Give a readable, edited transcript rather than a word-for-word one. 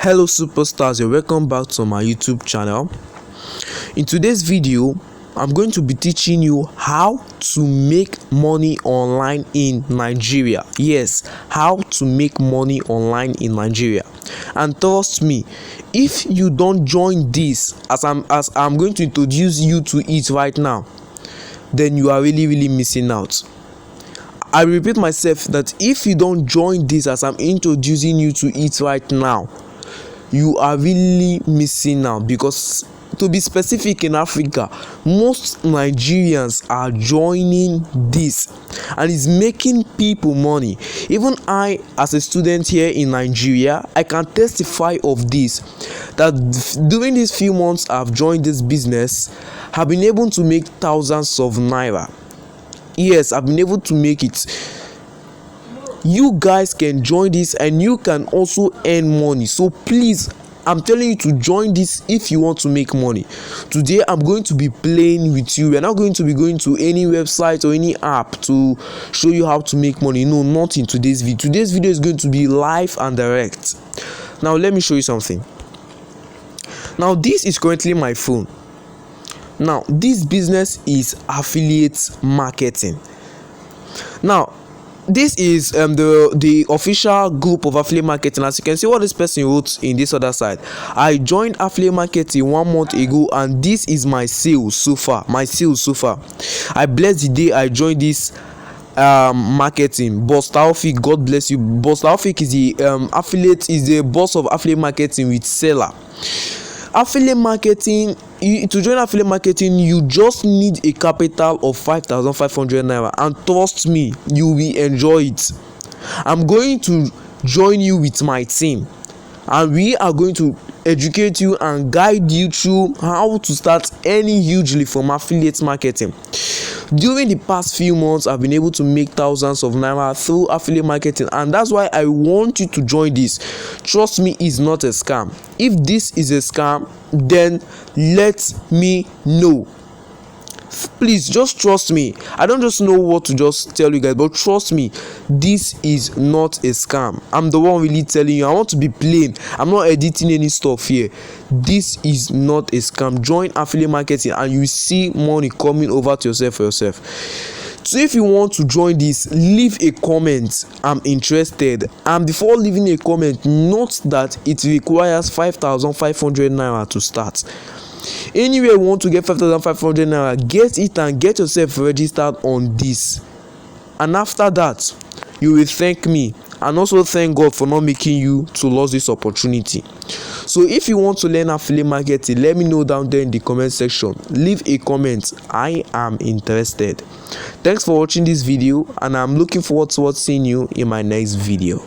Hello superstars, and welcome back to my YouTube channel. In today's video, I'm going to be teaching you how to make money online in Nigeria. Yes, how to make money online in Nigeria. And trust me, if you don't join this as I'm going to introduce you to it right now, then you are really missing out. I repeat myself that if you don't join this as I'm introducing you to it right now, you are really missing out, because to be specific, in Africa, most Nigerians are joining this and it's making people money. Even I, as a student here in Nigeria, I can testify of this, that during these few months I've joined this business, have been able to make thousands of naira. Yes, I've been able to make it. You guys can join this and you can also earn money. So please, I'm telling you to join this if you want to make money. Today I'm going to be playing with you. We're not going to be going to any website or any app to show you how to make money. No, not in today's video. Today's video is going to be live and direct. Now let me show you something. Now this is currently my phone. Now this business is affiliate marketing. Now this is the official group of affiliate marketing. As you can see what this person wrote in this other side. I joined affiliate marketing 1 month ago and this is my sales so far. I bless the day I joined this marketing. Boss Taufik, God bless you. Boss Taufik is the is the boss of affiliate marketing with Seller. Affiliate marketing, to join affiliate marketing, you just need a capital of 5,500 naira, and trust me, you will enjoy it. I'm going to join you with my team and we are going to educate you and guide you through how to start earning hugely from affiliate marketing. During the past few months, I've been able to make thousands of naira through affiliate marketing, and that's why I want you to join this. Trust me, it's not a scam. If this is a scam, then let me know. Please just trust me. I don't just know what to just tell you guys, but trust me, this is not a scam. I'm the one really telling you. I want to be plain. I'm not editing any stuff here. This is not a scam. Join affiliate marketing and you see money coming over to yourself for yourself. So if you want to join this, leave a comment. I'm interested. And before leaving a comment, note that it requires 5,500 naira to start. Anywhere you want to get 5,500 naira, get it and get yourself registered on this. And after that, you will thank me and also thank God for not making you to lose this opportunity. So if you want to learn affiliate marketing, let me know down there in the comment section. Leave a comment. I am interested. Thanks for watching this video and I'm looking forward to seeing you in my next video.